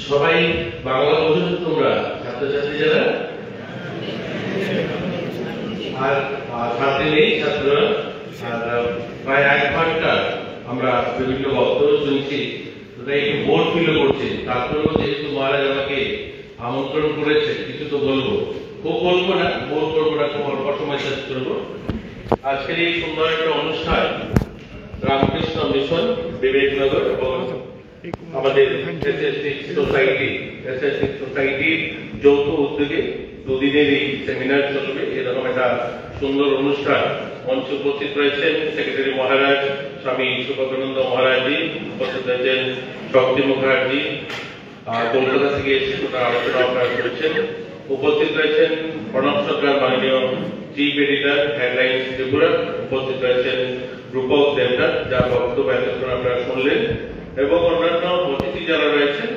সবাই বাংলা বোঝো তোমরা ছাত্রছাত্রী যারা আর ছাত্রী নেই ছাত্ররা প্রায় 1 ঘন্টা আমরা বিভিন্ন বক্তব্য শুনছি তাই একটু বোর ফিল করছি তারপরেও যেহেতু মহারাজ আমাকে আমন্ত্রণ করেছে কিছু তো বলবো খুব বলবো না বোর করবো না খুব অল্প সময় শেষ করবো আজকের এই সুন্দর একটা অনুষ্ঠান রামকৃষ্ণ মিশন বিবেকনগর এবং আমাদের সোসাইটির যৌথ উদ্যোগে দুদিনের এই সেমিনার চলবে এরকম একটা সুন্দর অনুষ্ঠান মঞ্চে উপস্থিত রয়েছেন সেক্রেটারি মহারাজ স্বামী সুখদানন্দ মহারাজজি উপস্থিত রয়েছেন শক্তি মুখার্জি কলকাতা থেকে এসে ওনার আলোচনা আপনারা করেছেন উপস্থিত রয়েছেন প্রণব সরকার মাননীয় চিফ এডিটর হেডলাইন্স ত্রিপুরা উপস্থিত রয়েছেন রূপক দেবনাথ যার বক্তব্য এতক্ষণ আপনারা শুনলেন এবং অন্যান্য অতিথি যারা রয়েছেন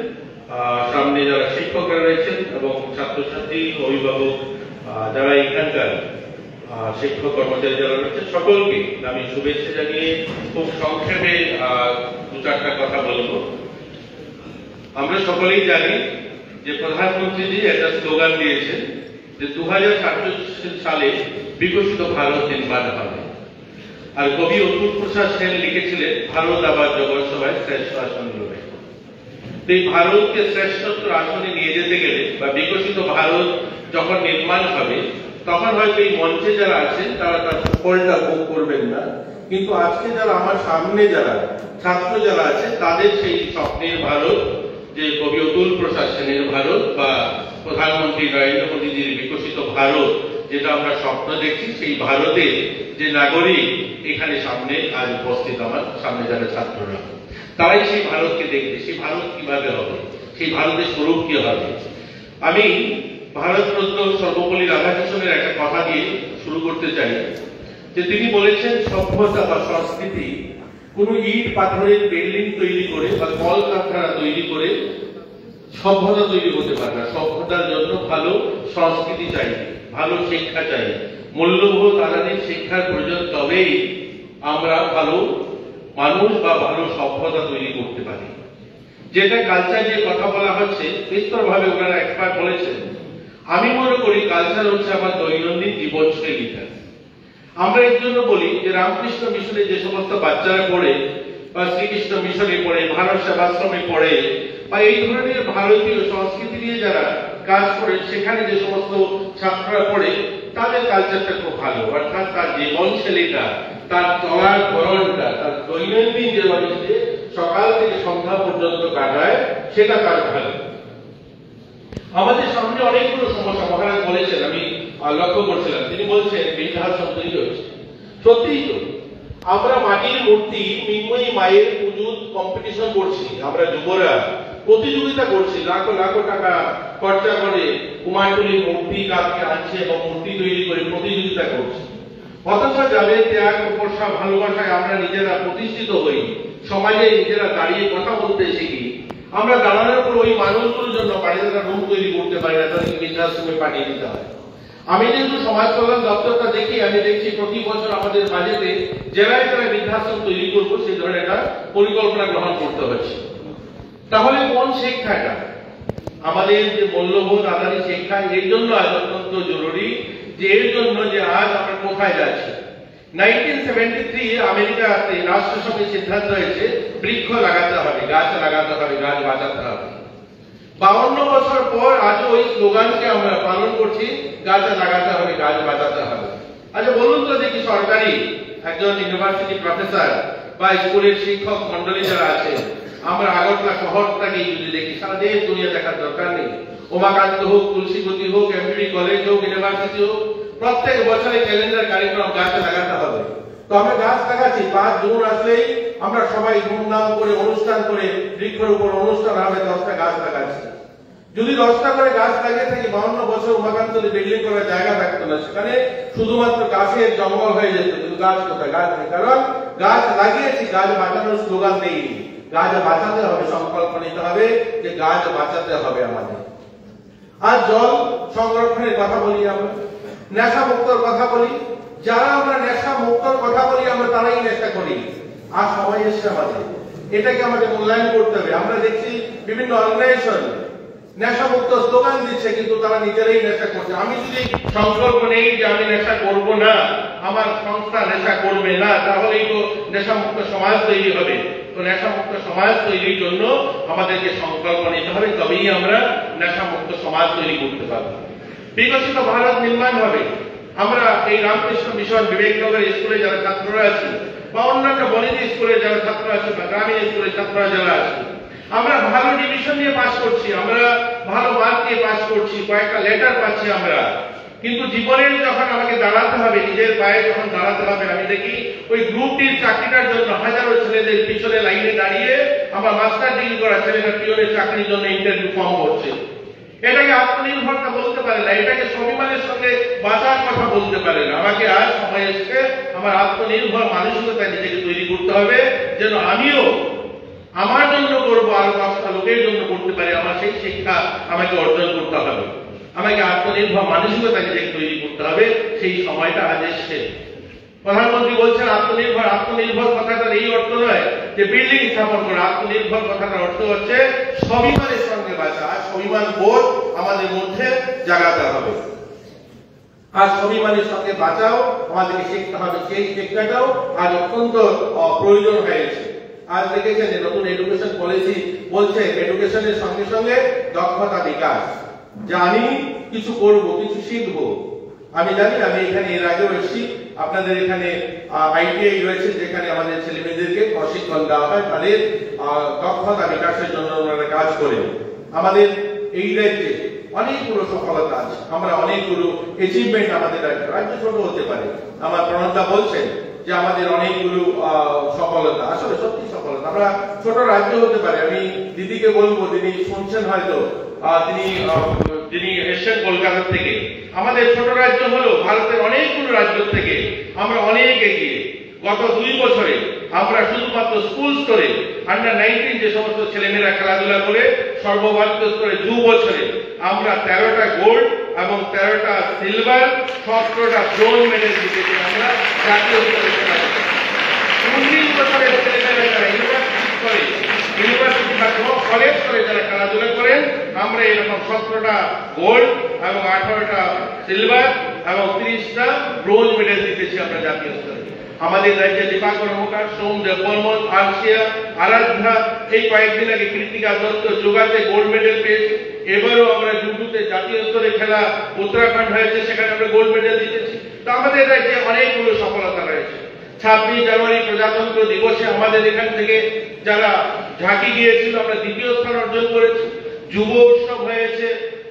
সামনে যারা শিক্ষকরা রয়েছেন এবং ছাত্রছাত্রী অভিভাবক যারা এখানকার শিক্ষক কর্মচারী যারা রয়েছেন সকলকে আমি শুভেচ্ছা জানিয়ে খুব সংক্ষেপে 2-4টা কথা বলবো আমরা সকলেই জানি যে প্রধানমন্ত্রীজি একটা স্লোগান দিয়েছেন যে 2047 সালে বিকশিত ভারত নির্মাণ হবে আর কবি অতুল প্রসাদ সেন লিখেছিলেন ভারত আবার জগৎ সভায় শ্রেষ্ঠ আসন লড়বে এই ভারতকে শ্রেষ্ঠত্ব আসনে নিয়ে যেতে গেলে বা বিকশিত ভারত যখন নির্মাণ হবে তখন হয়তো এই মঞ্চে যারা আছেন তারা তার ফলটা ভোগ করবেন না কিন্তু আজকে যারা আমার সামনে যারা ছাত্র যারা আছে তাদের সেই স্বপ্নের ভারত যে কবি অতুল প্রসাদ সেনের ভারত বা প্রধানমন্ত্রী নরেন্দ্র মোদীজির বিকশিত ভারত যেটা আমরা স্বপ্ন দেখছি সেই ভারতে যে নাগরিক এখানে সামনে আজ উপস্থিত আমার সামনে যারা ছাত্ররা তারাই সেই ভারতকে দেখবে সেই ভারত কিভাবে হবে সেই ভারতের স্বরূপ কি হবে আমি ভারতরত্ন সর্বপল্লী রাধাকৃষ্ণনের একটা কথা দিয়ে শুরু করতে চাই যে তিনি বলেছেন সভ্যতা বা সংস্কৃতি কোন ইট পাথরের বিল্ডিং তৈরি করে বা কলকারখানা তৈরি করে সভ্যতা তৈরি করতে পারে না সভ্যতার জন্য ভালো সংস্কৃতি চাই ভালো শিক্ষা চাই মূল্যবোধ আধারিত শিক্ষার প্রয়োজন তবেই আমরা ভালো মানুষ বা ভালো সভ্যতা তৈরি করতে পারি যেটা কালচার নিয়ে কথা বলা হচ্ছে বিস্তরভাবে ওনারা এক্সপার্ট বলেছেন আমি মনে করি কালচার হচ্ছে আমার দৈনন্দিন জীবনশৈলীটা আমরা এর জন্য বলি যে রামকৃষ্ণ মিশনে যে সমস্ত বাচ্চারা পড়ে বা শ্রীকৃষ্ণ মিশনে পড়ে ভারত সেবাশ্রমে পড়ে বা এই ধরনের ভারতীয় সংস্কৃতি নিয়ে যারা কাজ করে সেখানে যে সমস্ত ছাত্ররা পড়ে তাদের কালচারটা খুব ভালো অর্থাৎ তার জীবনশৈলীটা তার চলার ধরনটা তার দৈনন্দিন যেভাবে সকাল থেকে সন্ধ্যা পর্যন্ত কাটায় সেটা তার ভালো আমাদের সামনে অনেকগুলো সমস্যা মহারাজ বলেছেন আমি লক্ষ্য করছিলাম তিনি বলছেন বৃদ্ধাশ্রম তৈরি হয়েছে সত্যিই তো আমরা মাটির মূর্তি মৃন্ময়ী মায়ের পুজোর কম্পিটিশন করছি আমরা যুবরা প্রতিযোগিতা করছি লাখো লাখো টাকা খরচা করে কুমারটুলির মূর্তি কাপকে আনছে এবং মূর্তি তৈরি করে প্রতিযোগিতা করছি অথচ যাদের ত্যাগ উপসা ভালোবাসায় আমরা নিজেরা প্রতিষ্ঠিত হই সমাজে নিজেরা দাঁড়িয়ে কথা বলতে শিখি আমরা দাঁড়ানোর পর ওই মানুষগুলোর জন্য বাড়িতে রুম তৈরি করতে পারি না তাদেরকে বৃদ্ধাশ্রমে পাঠিয়ে দিতে হয় আমি যেহেতু সমাজ কল্যাণ দপ্তরটা দেখি আমি দেখছি প্রতি বছর আমাদের বাজেটে জেলায় জেলায় বৃদ্ধাশ্রম তৈরি করবো সেই ধরনের একটা পরিকল্পনা গ্রহণ করতে হচ্ছে তাহলে কোন শিক্ষাটা আমাদের যে মূল্যবোধ আধারিত শিক্ষা এর জন্য আজ অত্যন্ত জরুরি যে এর জন্য যে আজ আমরা কোথায় যাচ্ছি 1973 আমেরিকাতে রাষ্ট্রসংঘের সিদ্ধান্ত হয়েছে বৃক্ষ লাগাতে হবে গাছ লাগাতে হবে গাছ বাঁচাতে হবে 52 বছর পর আজও ওই স্লোগানকে আমরা পালন করছি গাছ লাগাতে হবে গাছ বাঁচাতে হবে আচ্ছা বলুন তো দেখি সরকারি একজন ইউনিভার্সিটি প্রফেসর বা স্কুলের শিক্ষক মন্ডলী যারা আছে আমরা আগরতলা শহরটাকে যদি দেখি সারা দেশ দুনিয়া দেখার দরকার নেই উমাকান্ত হোক তুলসীবতী হোক এমবিবি কলেজ হোক ইউনিভার্সিটি হোক প্রত্যেক বছরে ক্যালেন্ডার কার্যক্রম গাছ লাগাতে হবে তো আমরা গাছ লাগাচ্ছি 5 জুন আসলেই আমরা সবাই ধুমধাম করে অনুষ্ঠান করে বৃক্ষরোপণ অনুষ্ঠান হবে 10টা গাছ লাগাচ্ছি যদি 10টা করে গাছ লাগিয়ে থাকি 52 বছর উমাকান্ততে বিল্ডিং করার জায়গা থাকতো না সেখানে শুধুমাত্র গাছের জঙ্গল হয়ে যেত কিন্তু গাছ কোথায় গাছ নেই কারণ গাছ লাগিয়েছি গাছ বাঁচানোর স্লোগান নেই গাছ বাঁচাতে হবে সংকল্প নিতে হবে যে গাছ বাঁচাতে হবে আমাদের আর জল সংরক্ষণের কথা বলি আমরা নেশা মুক্তর কথা বলি যারা আমরা নেশা মুক্তর কথা বলি আমরা তারাই নেশা করি আর সবাই এসে আমাদের এটাকে আমাদের মূল্যায়ন করতে হবে আমরা দেখছি বিভিন্ন অর্গানাইজেশন নেশামুক্ত স্লোগান দিচ্ছে, কিন্তু তারা নিজেরাই নেশা করছে। আমি যদি সংকল্প নেই যে আমি নেশা করব না, আমার সংস্থা নেশা করবে না, তাহলেই তো নেশামুক্ত সমাজ তৈরি হবে। তো নেশামুক্ত সমাজ তৈরির জন্য আমাদেরকে সংকল্প নিতে হবে, তবেই আমরা নেশামুক্ত সমাজ তৈরি করতে পারব। বিকশিত ভারত নির্মাণ হবে। আমরা এই রামকৃষ্ণ মিশন বিবেকনগর স্কুলে যারা ছাত্ররা আছি, বা অন্যান্য বনেদি স্কুলে যারা ছাত্র আছে, বা গ্রামীণ স্কুলের ছাত্ররা যারা আছে, আমরা ভালো ডিভিশন নিয়ে পাস করছি, আমরা ভালো মার্ক নিয়ে পাস করছি, কয়েকটা লেটার পাচ্ছি আমরা, কিন্তু জীবনের যখন আমাকে দাঁড়াতে হবে, নিজের পায়ে যখন দাঁড়াতে হবে, আমি দেখি ওই গ্রুপ ডির চাকরিটার জন্য হাজারো ছেলেদের পিছনে লাইনে দাঁড়িয়ে আমার মাস্টার ডিগ্রি করা ছেলেরা পিওনের চাকরির জন্য ইন্টারভিউ ফর্ম করছে। এটাকে আত্মনির্ভরতা বলতে পারে না, এটাকে স্বাভিমানের সঙ্গে বাঁচার কথা বলতে পারে না। আমাকে আজ সময় এসছে আমার আত্মনির্ভর মানসিকতা নিজেকে তৈরি করতে হবে, যেন আমিও আমার জন্য করবো, আরো 10টা লোকের জন্য করতে পারি। আমার সেই শিক্ষা আমাকে অর্জন করতে হবে, আমাকে আত্মনির্ভর মানসিকতা নিজেকে তৈরি করতে হবে। সেই সময়টা আজ এসছে। প্রধানমন্ত্রী বলছেন আত্মনির্ভর। আত্মনির্ভর কথাটার এই অর্থ নয় যে বিল্ডিং স্থাপন করা। আত্মনির্ভর কথাটার অর্থ হচ্ছে স্বাভিমানের সঙ্গে বাঁচা। আর স্বাভিমান বোধ আমাদের মধ্যে জাগাতে হবে। আর স্বাভিমানের সঙ্গে বাঁচাও আমাদেরকে শিখতে হবে। সেই শিক্ষাটাও আজ অত্যন্ত প্রয়োজন হয়েছে। আজ দেখেছেন যে নতুন এডুকেশন পলিসি বলছে এডুকেশনের সঙ্গে সঙ্গে দক্ষতা বিকাশ, যে আমি কিছু করব, কিছু শিখবো। আমি জানি, আমি এখানে এর আগেও এসেছি, আপনাদের এখানে আইটিআই রয়েছে, যেখানে আমাদের ছেলে মেয়েদেরকে প্রশিক্ষণ দেওয়া হয় তাদের দক্ষতা বিকাশের জন্য ওনারা কাজ করেন। আমাদের এই রাজ্যে অনেকগুলো সফলতা আছে, আমরা অনেকগুলো অ্যাচিভমেন্ট আমাদের রাজ্য ছোট হতে পারে। আমার প্রণবদা বলছেন যে আমাদের অনেকগুলো সফলতা, আসলে সত্যি সফলতা। আমরা ছোট রাজ্য হতে পারে। আমি দিদিকে বলবো, তিনি শুনছেন হয়তো, যিনি এসেছেন কলকাতা থেকে, আমাদের ছোট রাজ্য হলো ভারতের অনেকগুলো রাজ্য থেকে আমরা অনেক এগিয়ে। গত 2 বছরে আমরা শুধুমাত্র স্কুল স্তরে আন্ডার-19 যে সমস্ত ছেলেমেয়েরা খেলাধুলা করে সর্বভারতীয় স্তরে 2 বছরে আমরা 13টা গোল্ড এবং 13টা সিলভার, 17টা ব্রোঞ্জ মেডেল জিতেছি আমরা জাতীয় স্তরে। 19 বছরের ছেলেমেয়েরা যারা ইউনিভার্সিটি বা কলেজ স্তরে যারা খেলাধুলা করেন, আমরা এরকম 17টা গোল্ড এবং 18টা সিলভার এবং 30টা ব্রোঞ্জ মেডেল জিতেছি আমরা জাতীয় স্তরে। আমাদের রাজ্যে দীপা কর্মকার, সোম দেববর্মন, আরশিয়া, আরাধ্যা, এই কয়েকদিন আগে কৃতিকা দত্ত যোগাতে গোল্ড মেডেল পেয়েছে। এবারও আমরা জুডুতে জাতীয় স্তরে খেলা উত্তরাখণ্ড হয়েছে, সেখানে আমরা গোল্ড মেডেল জিতেছি। তো আমাদের রাজ্যে অনেকগুলো সফলতা রয়েছে। 26 জানুয়ারি প্রজাতন্ত্র দিবসে আমাদের এখান থেকে যারা ঝাঁকি গিয়েছিল আমরা 2য় স্থান অর্জন করেছি। যুব উৎসব হয়েছে,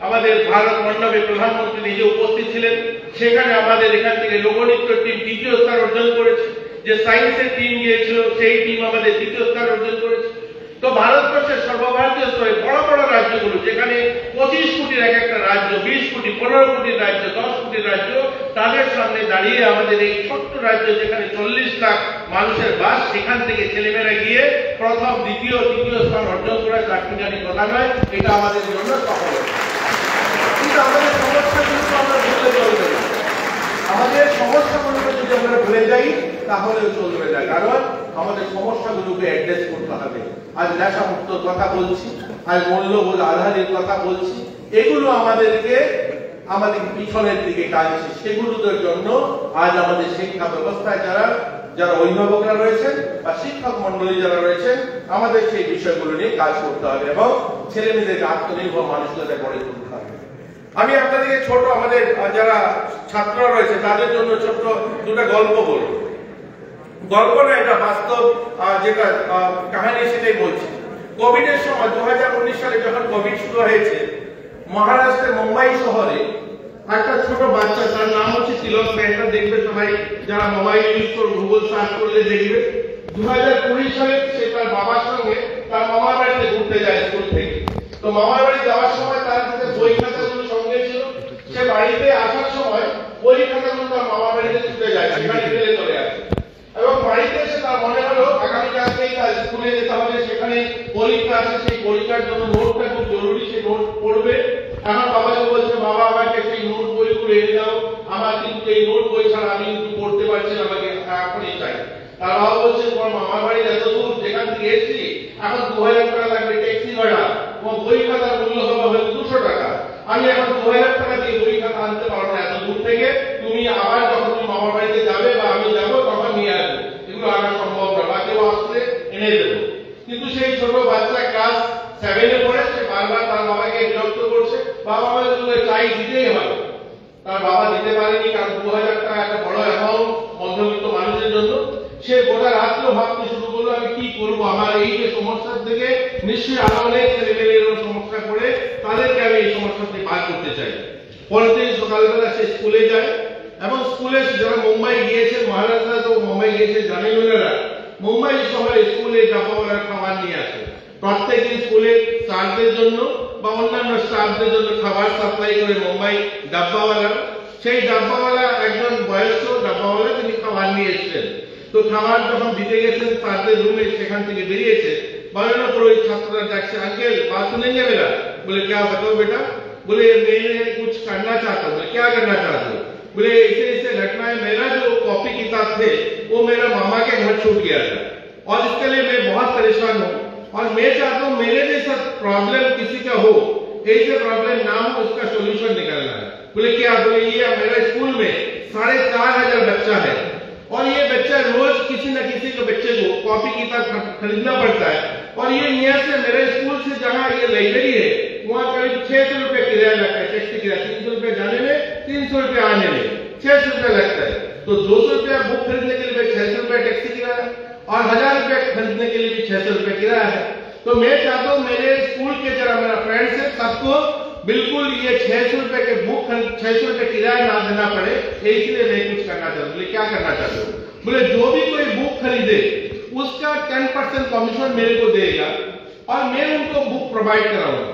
আমাদের ভারত মণ্ডপে প্রধানমন্ত্রী নিজে উপস্থিত ছিলেন, সেখানে আমাদের এখান থেকে লোকনৃত্য টিম 2য় স্থান অর্জন করেছে। যে সায়েন্সের টিম গিয়েছিল সেই টিম আমাদের 2য় স্থান অর্জন করেছে। তো ভারতবর্ষের সর্বভারতীয় স্তরে বড় বড় রাজ্যগুলো, যেখানে 25 কোটির এক একটা রাজ্য, 20 কোটি, 15 কোটির রাজ্য, 10 কোটির রাজ্য, তাদের সামনে দাঁড়িয়ে আমাদের এই ছোট্ট রাজ্য যেখানে 40 লাখ মানুষের বাস, সেখান থেকে ছেলেমেয়েরা গিয়ে প্রথম, দ্বিতীয়, তৃতীয় স্থান অর্জন করা চারটিখানি কথা নয়, এটা আমাদের জন্য সফলতা। কিন্তু আমাদের সমস্যাগুলো আমরা ভুলে চলবে না। আমাদের সমস্যাগুলোকে যদি আমরা ভুলে যাই তাহলেও চলবে না, কারণ আমাদের সমস্যাগুলোকে অ্যাড্রেস করতে হবে। আজ নেশামুক্ত কথা বলছি, আজ মূল্যবোধ আধারিত কথা বলছি, এগুলো আমাদেরকে পিছনের দিকে টানছে। সেগুলোর জন্য আজ আমাদের শিক্ষা ব্যবস্থায় যারা অভিভাবকরা রয়েছেন বা শিক্ষক মন্ডলী যারা রয়েছেন, আমাদের সেই বিষয়গুলো নিয়ে কাজ করতে হবে এবং ছেলে মেয়েদেরকে আত্মনির্ভর মানুষদের গড়ে তুলতে হবে। আমি আপনাদেরকে ছোট, আমাদের যারা ছাত্ররা রয়েছে তাদের জন্য ছোট্ট 2টা গল্প বলবো। গল্প না, এটা বাস্তব যেটা কাহিনী, সেটাই বলছি। কোভিডের সময় 2019 সালে যখন কোভিড শুরু হয়েছে, মহারাষ্ট্রের মুম্বাই শহরে একটা ছোট বাচ্চা, তার নাম হচ্ছে তিলক মেহতা। দেখবে সবাই যারা মোবাইল ইউজ করে গুগল সার্চ করলে দেখবে। 2020 সালে সে তার বাবার সঙ্গে তার মামার বাড়িতে ঘুরতে যায় স্কুল থেকে। তো মামার বাড়ি যাওয়ার সময় তার কাছে বই খাতাগুলো সঙ্গে ছিল। সে বাড়িতে আসার সময় বই খাতাগুলো তার মামার বাড়িতে ছুটে যায়, সেখানে ফেলে চলে আসে। এবং বাড়িতে এসে তার মনে হলো আগামীকালকেই তার স্কুলে যেতে হবে, সেখানে পরীক্ষা আছে, সেই পরীক্ষার জন্য নোটটা খুব জরুরি, সেই নোট পড়বে। এখন বাবাকে বলছে, বাবা আমাকে সেই নোট বইগুলো এনে দাও, আমার কিন্তু এই নোট বই ছাড়া আমি কিন্তু পড়তে পারছি না, আমাকে এখনই চাই। তার বাবা বলছে, তোমার মামার বাড়ি এত দূর, যেখান থেকে এসেছি এখন 2000 টাকা লাগবে ট্যাক্সি ভাড়া, 7-এ পড়ে, সে বারবার তার বাবাকে বিরক্ত করছে, বাবা আমাদের তোকে চাই দিতেই হবে। তার বাবা দিতে পারেনি, কারণ 2000 টাকা একটা বড় অ্যামাউন্ট মধ্যবিত্ত মানুষের জন্য। সে গোটা রাত্রে ভাবতে শুরু করলো আমি কি করব, আমার এই যে সমস্যার থেকে নিশ্চয়ই আরো অনেক ছেলেমেয়েরও সমস্যা করে, তাদেরকে আমি এই সমস্যা থেকে পার করতে চাই। পরের দিন সকালবেলা সে স্কুলে যায়, এবং স্কুলে যারা মুম্বাই গিয়েছে, মহারাষ্ট্র তো মুম্বাই গিয়েছে জানেন ওনারা, মুম্বাই শহরে স্কুলে ডাব্বাওয়ালা খাবার নিয়ে আসে। প্রত্যেকদিন স্কুলের স্টাফদের জন্য বা অন্যান্য স্টাফদের জন্য খাবার সাপ্লাই করে মুম্বাই ডাব্বাওয়ালা। সেই ডাব্বাওয়ালা একজন বয়স্ক ডাব্বাওয়ালা, তিনি খাবার নিয়ে এসেছেন। তো খাবার যখন দিতে গেছেন স্টাফদের রুমে, সেখান থেকে বেরিয়েছে, বারানো पर ওই ছাত্ররা ডাকছে, अंकल बात सुनेंगे मेरा? बोले क्या बताओ बेटा? बोले मैं कुछ करना चाहता हूँ। क्या करना चाहते हो? बोले ऐसे ऐसे घटना है, मेरा जो कॉपी किताब थे वो मेरा मामा के घर छूट गया था और इसके लिए मैं बहुत परेशान हूँ, और मैं चाहता हूँ मेरे जैसा प्रॉब्लम किसी का हो, ऐसे प्रॉब्लम ना हो, उसका सोल्यूशन निकालना है। बोले क्या? बोले ये मेरा स्कूल में 4500 बच्चा है, और ये बच्चा रोज किसी न किसी के बच्चे को कॉपी किताब खरीदना पड़ता है, और ये यहाँ से मेरे स्कूल से जहाँ ये लाइब्रेरी है वहाँ करीब 600 रुपए किराया लगता है, टैक्सी किराया 300 रुपए जाने में, 300 रुपए आने में, 600 रुपए लगता है। तो 200 रुपया बुक खरीदने के लिए 600 रुपए टैक्सी किराया, और 1000 रुपए खरीदने के लिए भी 600 रुपए किराया है। तो मैं चाहता हूँ मेरे स्कूल के जरा मेरा फ्रेंड्स है सबको बिल्कुल ये 600 रुपए के बुक 600 रुपए किराया ना देना पड़े, इसलिए मैं कुछ करना चाहता हूँ। बोले क्या करना चाहते हो? बोले जो भी कोई बुक खरीदे उसका 10% कमीशन मेरे को देगा, और मैं उनको बुक प्रोवाइड कराऊंगा।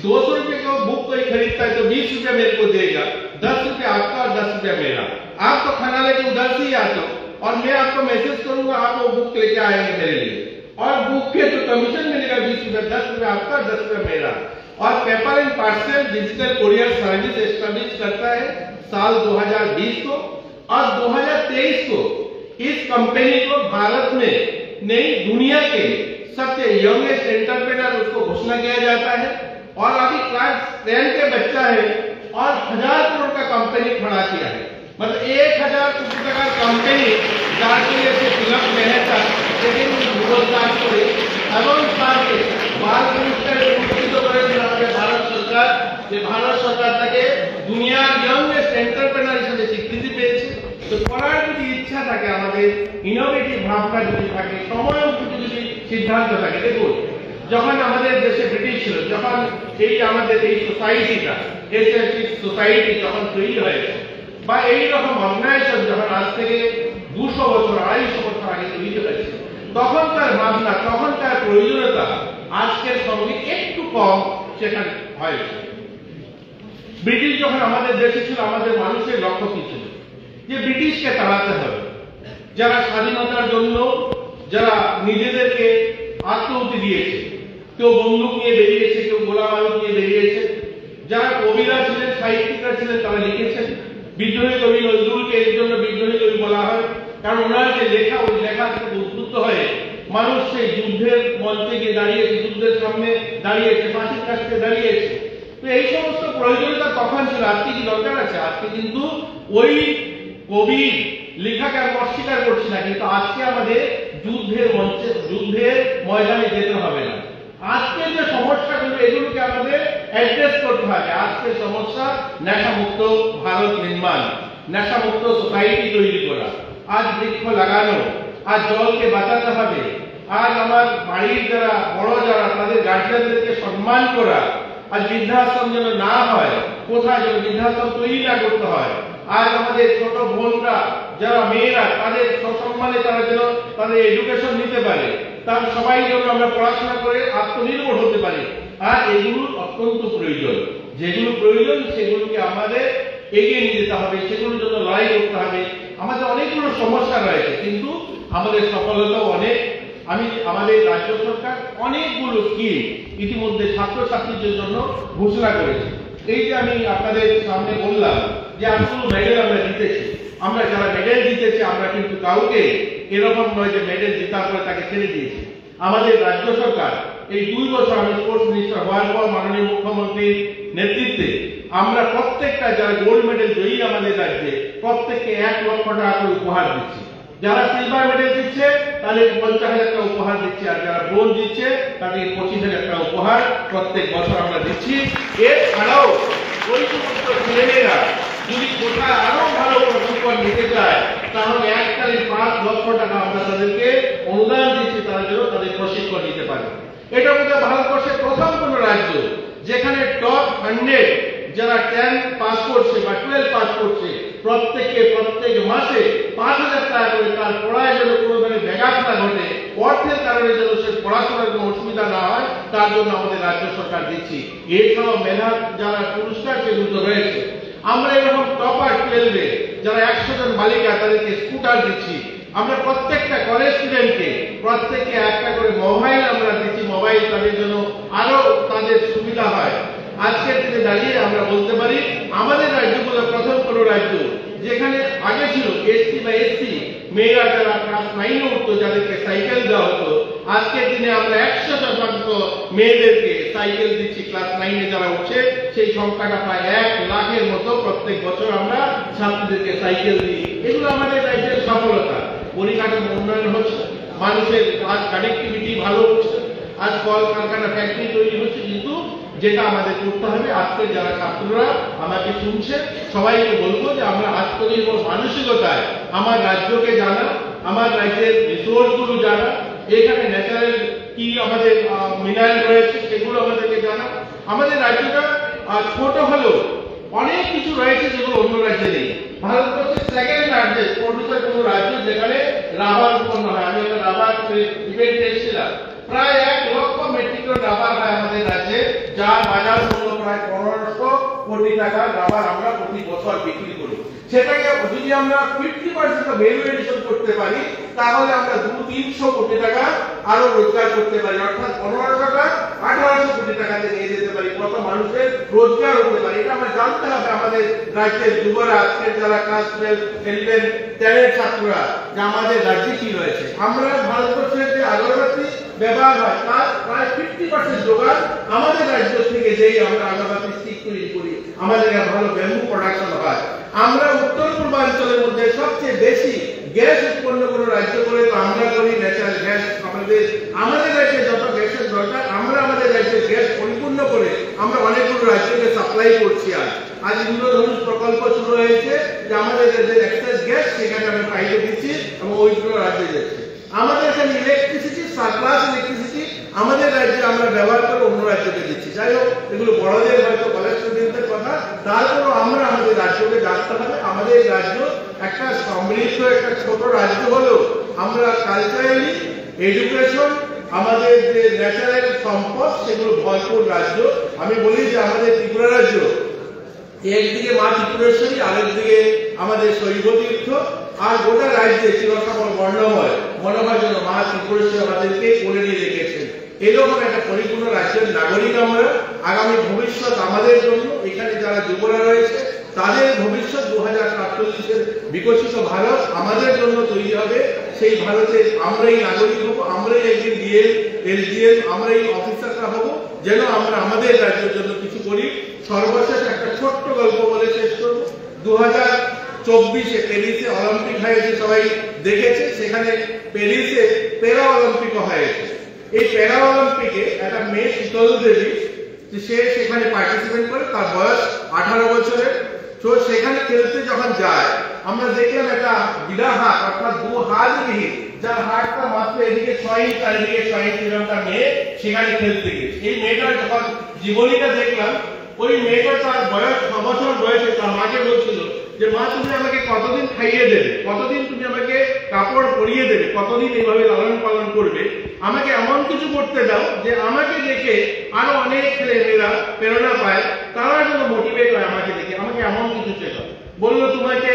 200 रुपए का बुक कोई खरीदता है तो 20 रुपया मेरे को देगा, 10 रुपया आपका और 10 रुपया मेरा। आप तो खाना लेके उधर से ही आते हो, और मैं आपको मैसेज करूंगा, आप वो बुक लेके आएंगे मेरे लिए, और बुक के तो कमीशन मिलेगा 20 रुपया, 10 रुपया आपका, 10 रुपया मेरा। और paper and parcel digital courier service establish करता है साल 2020 को, और 2023 को इस कंपनी को भारत में नहीं दुनिया के सबसे यंगेस्ट एंटरप्रेन्योर उसको घोषणा किया जाता है, और अभी क्लास 10 के बच्चा है, और 1000 करोड़ का कंपनी खड़ा किया है। मतलब 1000 कोटी টাকার कंपनी যার लिए से फिल्म मेहता लेकिन रोजगार করে এবং তাকে বাল পুরস্কারে পুরস্কৃত করেছেন আমাদের ভারত সরকার, যে ভারত সরকার তাকে দুনিয়ার ইয়ংগেস্ট এন্টারপ্রেনার হিসেবে স্বীকৃতি পেয়েছে। তো করার যদি ইচ্ছা থাকে, আমাদের ইনোভেটিভ ভাবনা যদি থাকে, সময় উপযোগী যদি সিদ্ধান্ত থাকে। দেখুন, যখন আমাদের দেশে ব্রিটিশ ছিল, যখন এই আমাদের এই সোসাইটিটা এশিয়াটিক সোসাইটি যখন তৈরি হয়েছে, বা এইরকম অর্গানাইজেশন যখন আজ থেকে 200 বছর 250 বছর আগে তৈরি হয়েছে, তখনকার ভাবনা, তখনকার প্রয়োজনীয়তা আজকের সঙ্গে একটু কম সেখানে হয়েছে। ব্রিটিশ যখন আমাদের দেশে ছিল, আমাদের মানুষের লক্ষ্য কি ছিল? যে ব্রিটিশকে তাড়াতে হবে। যারা স্বাধীনতার জন্য যারা নিজেদেরকে আত্মহুতি দিয়েছে, কেউ বন্দুক নিয়ে বেরিয়েছে, কেউ গোলা বারুদ নিয়ে বেরিয়েছে। যারা কবিরা ছিলেন, সাহিত্যিকরা ছিলেন, তারা লিখেছেন। বিদ্রোহী কবি নজরুলকে এর জন্য বিদ্রোহী কবি বলা হয়, কারণ ওনার যে লেখা, ওই লেখা থেকে উদ্বুদ্ধ হয়ে মানুষ সেই যুদ্ধের মঞ্চে গিয়ে দাঁড়িয়েছে, যুদ্ধের সামনে দাঁড়িয়েছে, ফাঁসির কাছে দাঁড়িয়েছে। তো এই সমস্ত প্রয়োজনীয়তা তখন ছিল, আজকে কি দরকার আছে? আজকে কিন্তু ওই কবি লেখাকে আমি অস্বীকার করছি না, কিন্তু আজকে আমাদের যুদ্ধের মঞ্চে, যুদ্ধের ময়দানে যেতে হবে না। আজকে যে সমস্যাগুলো, এগুলোকে আমাদের অ্যাড্রেস করতে হবে। আজকের সমস্যা নেশামুক্ত ভারত নির্মাণ, নেশামুক্ত সোসাইটি তৈরি করা, আজ বৃক্ষ লাগানো, আজ জলকে বাঁচাতে হবে, আজ আমার বাড়ির যারা বড় যারা তাদের গার্জিয়ানদেরকে সম্মান করা, আজ বৃদ্ধাশ্রম যেন না হয়, কোথায় যেন বৃদ্ধাশ্রম তৈরি না করতে হয়। আজ আমাদের ছোট বোনরা যারা মেয়েরা, তাদের সসম্মানে তারা যেন তাদের এডুকেশন নিতে পারে, তার সবাই যেন আমরা পড়াশোনা করে আত্মনির্ভর হতে পারি। আর এগুলো অত্যন্ত প্রয়োজন। যেগুলো প্রয়োজন সেগুলোকে আমাদের এগিয়ে নিয়ে যেতে হবে, সেগুলোর জন্য লড়াই করতে হবে। আমাদের অনেকগুলো সমস্যা রয়েছে, কিন্তু আমাদের সফলতাও অনেক। আমাদের রাজ্য সরকার অনেকগুলো স্কিম ইতিমধ্যে ছাত্রছাত্রীদের জন্য ঘোষণা করেছে। এই যে আমি আপনাদের সামনে বললাম যে এতগুলো মেডেল আমরা জিতেছি, আমরা যারা মেডেল জিতেছি আমরা কিন্তু কাউকে এরকম নয় যে মেডেল জেতার পরে তাকে ছেড়ে দিয়েছি। আমাদের রাজ্য সরকার এই 2 বছর আমি স্পোর্টস মিনিস্টার হওয়ার পর মাননীয় মুখ্যমন্ত্রীর নেতৃত্বে আমরা প্রত্যেকটা যারা গোল্ড মেডেল জয়ী আমাদের রাজ্যে প্রত্যেককে 1 লক্ষ টাকা করে উপহার দিচ্ছি। যারা সিলভার মেডেল দিচ্ছে তাদের 50,000 টাকা উপহার দিচ্ছে, আর যারা ব্রোঞ্জ দিচ্ছে তাদের 25,000 টাকা উপহার প্রত্যেক বছর আমরা দিচ্ছি। এছাড়াও ওই সমস্ত ছেলেমেয়েরা যদি কোথায় আরো ভালো প্রশিক্ষণ নিতে চায় তাহলে এককালে 5 লক্ষ টাকা আমরা তাদেরকে অনুদান দিচ্ছি, তারা যেন তাদের প্রশিক্ষণ নিতে পারে। এটা মধ্যে ভারতবর্ষের প্রথম কোন রাজ্য যেখানে টপ 100 যারা 10 পাস করছে বা 12 পাস করছে প্রত্যেক মাসে 5,000 টাকা করে তার পড়ায় যেন কোনো ধরনের ব্যাঘাত না ঘটে, অর্থের কারণে যেন সে পড়াশোনার কোনো অসুবিধা না হয়, তার জন্য আমাদের রাজ্য সরকার দিচ্ছি। এছাড়াও মেধা যারা পুরস্কার সেগুলো রয়েছে, আমরা এরকম টপার 12-এ যারা 100 জন বালিকা তাদেরকে স্কুটার দিচ্ছি। আমরা প্রত্যেকটা কলেজ স্টুডেন্টকে প্রত্যেককে একটা করে মোবাইল আমরা দিচ্ছি, মোবাইল তাদের জন্য আরো তাদের সুবিধা হয়। আজকের দিনে দাঁড়িয়ে আমরা বলতে পারি আমাদের রাজ্যগুলো প্রথম কোন রাজ্য যেখানে আগে ছিল এসটি বা এসসি মেয়েরা যারা ক্লাস 9-এ উঠতো যাদেরকে সাইকেল দেওয়া হতো, আজকের দিনে আমরা 100% মেয়েদেরকে সাইকেল দিচ্ছি। ক্লাস 9-এ যারা উঠছে সেই সংখ্যাটা প্রায় 1 লাখের মতো প্রত্যেক বছর আমরা ছাত্রীদেরকে সাইকেল দিই। এগুলো আমাদের রাজ্যের সফলতা। পরিকাঠামো উন্নয়ন হচ্ছে, মানুষের আজ কানেক্টিভিটি ভালো হচ্ছে, আজ কলকারখানা ফ্যাক্টরি তৈরি হচ্ছে, কিন্তু যেটা আমাদের করতে হবে, আজকে যারা ছাত্ররা আমাকে শুনছে সবাইকে বলবো যে আমরা আত্মনির্ভর মানসিকতায় আমার রাজ্যকে জানা, আমার রাজ্যের রিসোর্সগুলো জানা, এখানে ন্যাচারাল কি আমাদের মিনারেল রয়েছে সেগুলো আমাদেরকে জানা। আমাদের রাজ্যটা ছোট হলেও অনেক কিছু রয়েছে যেগুলো অন্য রাজ্যে নেই। ভারতবর্ষের সেকেন্ড লার্জেস্ট প্রডিউসার কোন রাজ্য যেখানে রাবার উৎপন্ন হয়। আমি একটা রাবার ইভেন্টে এসেছিলাম, প্রায় 1 লক্ষ মেট্রিক টন রাবার হয় আমাদের রাজ্যে, যার বাজার মূল্য প্রায় 1500 কোটি টাকা রাবার আমরা প্রতি বছর বিক্রি করি। সেটাকে যদি আমরা 50% ভ্যালু এডিশন করতে পারি তাহলে আমরা 200-300 কোটি টাকা আরো রোজগার করতে পারি, অর্থাৎ 15 টাকা 1800 কোটি টাকাতে নিয়ে যেতে পারি, কত মানুষের রোজগার হতে পারে। এটা আমরা জানতে হবে আমাদের রাজ্যের যুবরা, আজকের যারা ক্লাস 12, 11, 10 ছাত্ররা, যে আমাদের রাজ্যে কি রয়েছে। আমরা ভারতবর্ষের যে আগরবাতি ব্যবহার হয় তার প্রায় 50% যোগান আমাদের রাজ্য থেকে, যেই আমরা আগরবাতি স্টিক তৈরি করি, আমাদের ভালো ব্যাম্বু প্রোডাকশন হয়। আমরা উত্তর পূর্বাঞ্চলের মধ্যে সবচেয়ে বেশি গ্যাস উৎপন্ন কোন রাজ্য করে তো আমরা করি ন্যাচারাল গ্যাস। আমাদের রাজ্যে যত গ্যাসের দরকার আমরা আমাদের রাজ্যের গ্যাস পরিপূর্ণ করে আমরা অনেকগুলো রাজ্যকে সাপ্লাই করছি। আজ ইন্দ্রধনুষ প্রকল্প শুরু হয়েছে, যে আমাদের যে এক্সেস গ্যাস সেখানে আমরা পাইয়ে দিচ্ছি এবং ওইগুলো রাজ্যে যাচ্ছে। আমাদের এখানে ইলেকট্রিসিটি, সারপ্লাস ইলেকট্রিসিটি আমাদের রাজ্যে আমরা ব্যবহার করে অন্য রাজ্যকে দিচ্ছি। যাই হোক, এগুলো বড়দের হয়তো কলেজ স্টুডেন্টদের কথা, তারপরও আমরা আমাদের রাজ্যকে জানতে হবে। আমাদের রাজ্য একটা সমৃদ্ধ একটা ছোট রাজ্য হলেও আমরা কালচারালি, এডুকেশন, আমাদের যে ন্যাচারাল সম্পদ সেগুলো ভরপুর রাজ্য। আমি বলি যে আমাদের ত্রিপুরা রাজ্য একদিকে মা ত্রিপুরেশ্বরী, আরেকদিকে আমাদের শৈবতীর্থ, আর গোটা রাজ্যে চিরসকল বর্ণময় মনোময় জন্য মা ত্রিপুরেশ্বরী আমাদেরকে করে নিয়ে রেখেছেন। এরকম একটা পরিপূর্ণ রাজ্যের নাগরিক আমরা। আগামী ভবিষ্যৎ আমাদের জন্য, এখানে যারা যুবরা রয়েছে তাদের ভবিষ্যৎ 2047-এর বিকশিত ভারত আমাদের জন্য তৈরি হবে। সেই ভারতে আমরাই নাগরিক হব, আমরাই একদিন ডিএল, এসডিএল, আমরাই অফিসাররা হব, যেন আমরা আমাদের রাজ্যের জন্য কিছু করি। সর্বশেষ একটা ছোট্ট গল্প বলে শেষ করব। 2024-এ প্যারিসে অলিম্পিক হয়েছে, সবাই দেখেছে। সেখানে প্যারিসে প্যারা অলিম্পিক হয়েছে। এই প্যারা অলিম্পিকে একটা মেয়ে শীতল দেবী, সে সেখানে পার্টিসিপেট করে, তার বয়স 18 বছরের। তো সেখানে খেলতে যখন যায় আমরা দেখলাম একটা বিড়া হাত, অর্থাৎ 2 হাত বিহীন, যার হাতটা মাত্র এদিকে 6 ইঞ্চ আর এদিকে 6 ইঞ্চ এরকমটা মেয়ে সেখানে খেলতে গেছে। এই মেয়েটার যখন জীবনীটা দেখলাম, ওই মেয়েটা তার বয়স 6 বছর বয়সে তার মাকে বলছিল যে মা, তুমি আমাকে কতদিন খাইয়ে দেবে, কতদিন তুমি আমাকে কাপড় পরিয়ে দেবে, কতদিন এইভাবে লালন পালন করবে, আমাকে এমন কিছু করতে দাও যে আমাকে দেখে আরো অনেক ছেলেমেয়েরা প্রেরণা পায়, তারা যেন মোটিভেট হয় আমাকে দেখে, আমাকে এমন কিছু শেখাও। বললো তোমাকে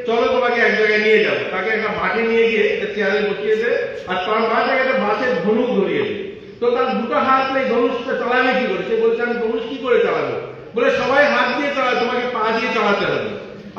চলো, তোমাকে এক জায়গায় নিয়ে যাবো। তাকে একটা মাঠে নিয়ে গিয়ে একটা চেয়ারে বসিয়ে দেয়, আর তার মা তাকে একটা বাঁশের ধনুক ধরিয়ে দেয়। তো তার দুটো হাত নেই, ধনুষটা চালাবে কি করে? সে বলছে আমি ধনুষ কি করে চালাবো? বলে সবাই হাত দিয়ে চালায়, তোমাকে পা দিয়ে চালাতে হবে।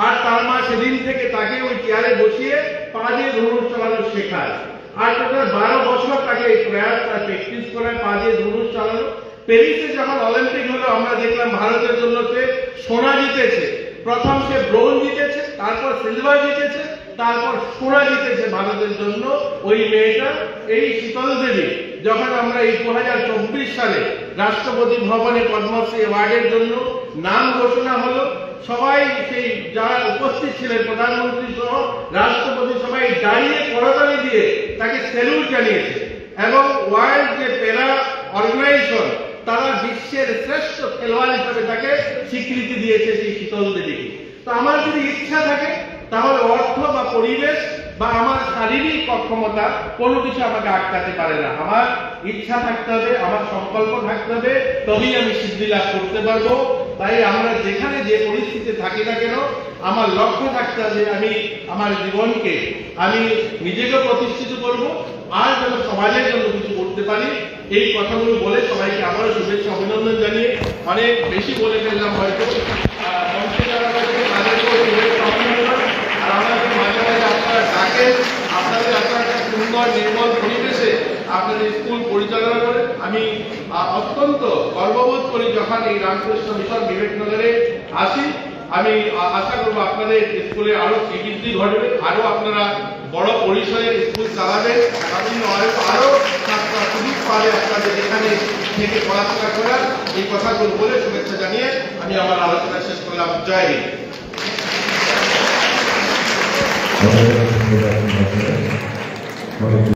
আর তার মা সেদিন থেকে তাকে ওই চেয়ারে বসিয়ে পা দিয়ে ধনুষ চালানো শেখায়। আর টোটাল 12 বছর তাকে এই প্রয়াস, তার প্র্যাকটিস করায় পা দিয়ে ধনুষ চালানো। প্যারিসে যখন অলিম্পিক হলো আমরা দেখলাম ভারতের জন্য সে সোনা জিতেছে, প্রথম সে ব্রোঞ্জ জিতেছে, তারপর সিলভার জিতেছে, তারপর সোনা জিতেছে ভারতের জন্য ওই মেয়েটা, এই শীতল দেবী। যখন আমরা এই 2024 সালে রাষ্ট্রপতি ভবনে পদ্মশ্রী অ্যাওয়ার্ডের জন্য নাম ঘোষণা হলো, সবাই সেই যারা উপস্থিত ছিলেন প্রধানমন্ত্রী সহ রাষ্ট্রপতি সবাই দাঁড়িয়ে করতালি দিয়ে তাকে স্যালুট জানিয়েছে। এবং ওয়ার্ল্ড যে প্যারা অর্গানাইজেশন তারা বিশ্বের শ্রেষ্ঠ খেলোয়াড় হিসেবে তাকে স্বীকৃতি দিয়েছে সেই শীতল দেবীকে। তো আমার যদি ইচ্ছা থাকে তাহলে অর্থ বা পরিবেশ বা আমার শারীরিক অক্ষমতা কোনো কিছু আমাকে আটকাতে পারে না। আমার ইচ্ছা থাকতে হবে, আমার সংকল্প থাকতে হবে, তবেই আমি সিদ্ধি লাভ করতে পারবো। তাই আমরা যেখানে যে পরিস্থিতিতে থাকি না কেন আমার লক্ষ্য থাকতে হবে আমি আমার জীবনকে আমি নিজেকে প্রতিষ্ঠিত করব, আর যেন সমাজের জন্য কিছু করতে পারি। এই কথাগুলো বলে সবাইকে আবারও শুভেচ্ছা অভিনন্দন জানিয়ে অনেক বেশি বলে ফেললাম হয়তো, মঞ্চে যারা রয়েছে তাদেরকেও শুভেচ্ছা অভিনন্দন। আর আমাদের মাঝে মাঝে আপনারা ডাকেন, আপনাদের আপনারা একটা সুন্দর নির্মল পরিবেশে আপনাদের স্কুল পরিচালনা করে আমি অত্যন্ত গর্ববোধ করি যখন এই রামকৃষ্ণ মিশন বিবেকনগরে আসি। আমি আশা করবো আপনাদের স্কুলে আরো শ্রীবৃদ্ধি ঘটবে, আরো আপনারা বড় পরিসরে স্কুল চালাবেন, আরো ছাত্ররা সুযোগ পাবে আপনাদের এখানে থেকে পড়াশোনা করার। এই কথাগুলো বলে শুভেচ্ছা জানিয়ে আমি আমার আলোচনা শেষ করলাম। জয় হিন্দ।